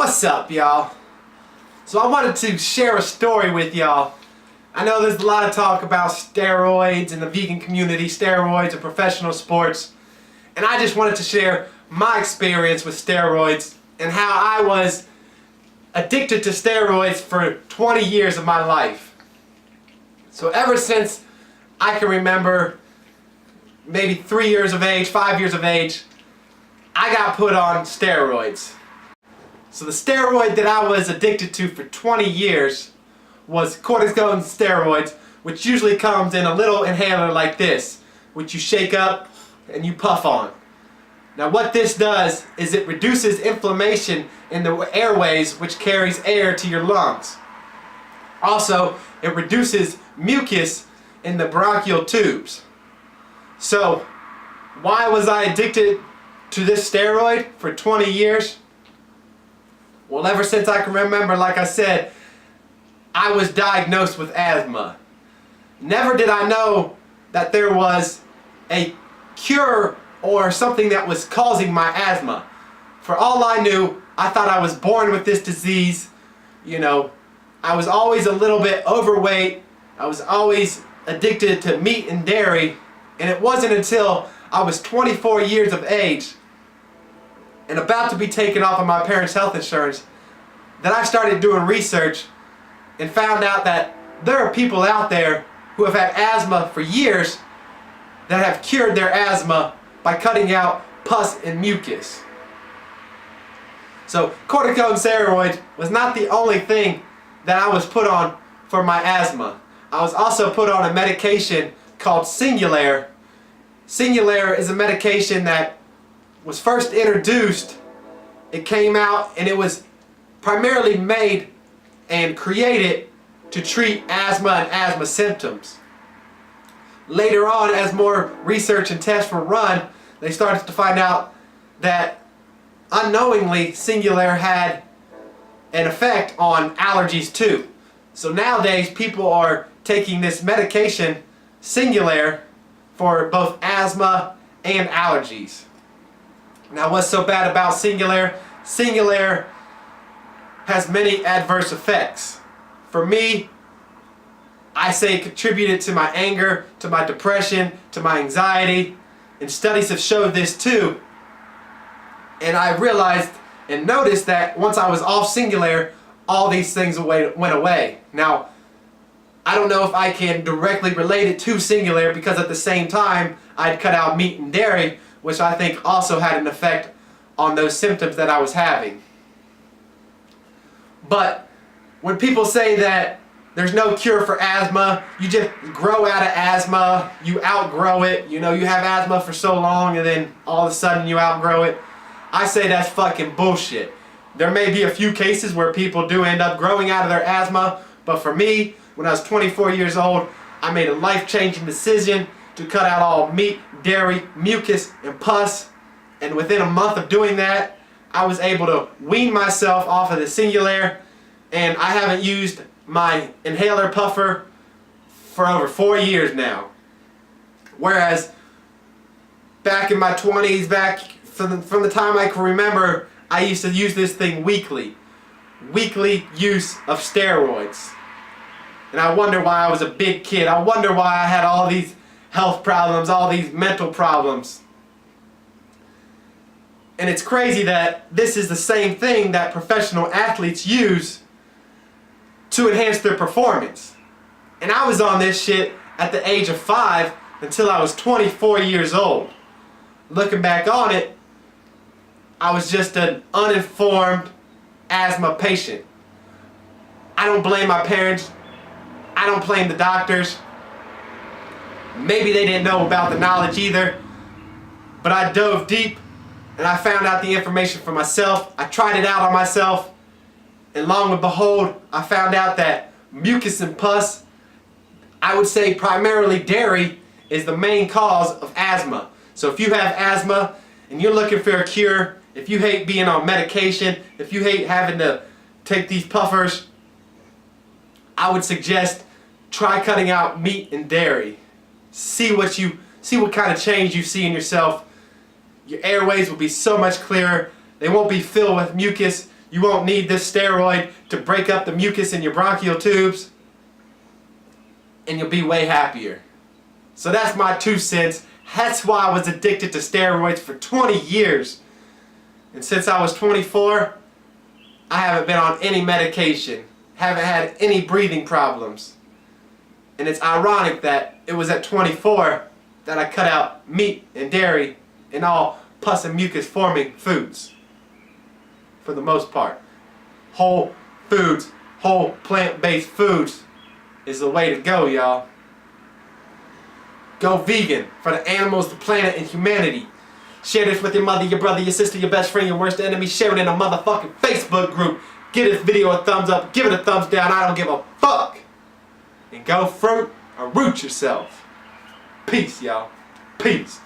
What's up, y'all? So I wanted to share a story with y'all. I know there's a lot of talk about steroids in the vegan community, steroids and professional sports, and I just wanted to share my experience with steroids and how I was addicted to steroids for 20 years of my life. So ever since I can remember, maybe 3 years of age, 5 years of age, I got put on steroids. So the steroid that I was addicted to for 20 years was cortisone steroids, which usually comes in a little inhaler like this, which you shake up and you puff on. Now what this does is it reduces inflammation in the airways, which carries air to your lungs. Also, it reduces mucus in the bronchial tubes. So why was I addicted to this steroid for 20 years? Well, ever since I can remember, like I said, I was diagnosed with asthma. Never did I know that there was a cure or something that was causing my asthma. For all I knew, I thought I was born with this disease. You know, I was always a little bit overweight. I was always addicted to meat and dairy. And it wasn't until I was 24 years of age and about to be taken off of my parents' health insurance that I started doing research and found out that there are people out there who have had asthma for years that have cured their asthma by cutting out pus and mucus. So cortisone steroid was not the only thing that I was put on for my asthma. I was also put on a medication called Singulair. Singulair is a medication that was first introduced. It came out and it was primarily made and created to treat asthma and asthma symptoms. Later on, as more research and tests were run, they started to find out that unknowingly Singulair had an effect on allergies too. So nowadays people are taking this medication, Singulair, for both asthma and allergies. Now what's so bad about Singulair? Singulair has many adverse effects. For me, I say it contributed to my anger, to my depression, to my anxiety, and studies have showed this too. And I realized and noticed that once I was off Singulair, all these things went away. Now, I don't know if I can directly relate it to Singulair because at the same time I'd cut out meat and dairy, which I think also had an effect on those symptoms that I was having. But when people say that there's no cure for asthma, you just grow out of asthma, you outgrow it, you know, you have asthma for so long and then all of a sudden you outgrow it, I say that's fucking bullshit. There may be a few cases where people do end up growing out of their asthma, but for me, when I was 24 years old, I made a life-changing decision to cut out all meat, dairy, mucus, and pus. And within a month of doing that, I was able to wean myself off of the Singulair, and I haven't used my inhaler puffer for over 4 years now. Whereas back in my 20s, back from the time I can remember, I used to use this thing weekly. Weekly use of steroids. And I wonder why I was a big kid. I wonder why I had all these health problems, all these mental problems. And it's crazy that this is the same thing that professional athletes use to enhance their performance. And I was on this shit at the age of 5 until I was 24 years old. Looking back on it, I was just an uninformed asthma patient. I don't blame my parents. I don't blame the doctors. Maybe they didn't know about the knowledge either. But I dove deep and I found out the information for myself. I tried it out on myself. And long and behold, I found out that mucus and pus, I would say primarily dairy, is the main cause of asthma. So if you have asthma and you're looking for a cure, if you hate being on medication, if you hate having to take these puffers, I would suggest try cutting out meat and dairy. See what kind of change you see in yourself. Your airways will be so much clearer. They won't be filled with mucus. You won't need this steroid to break up the mucus in your bronchial tubes. And you'll be way happier. So that's my 2 cents. That's why I was addicted to steroids for 20 years. And since I was 24, I haven't been on any medication. Haven't had any breathing problems. And it's ironic that it was at 24 that I cut out meat and dairy and all pus and mucus forming foods. For the most part. Whole foods, whole plant-based foods is the way to go, y'all. Go vegan for the animals, the planet, and humanity. Share this with your mother, your brother, your sister, your best friend, your worst enemy. Share it in a motherfucking Facebook group. Give this video a thumbs up. Give it a thumbs down. I don't give a fuck. And go fruit or root yourself. Peace, y'all. Peace.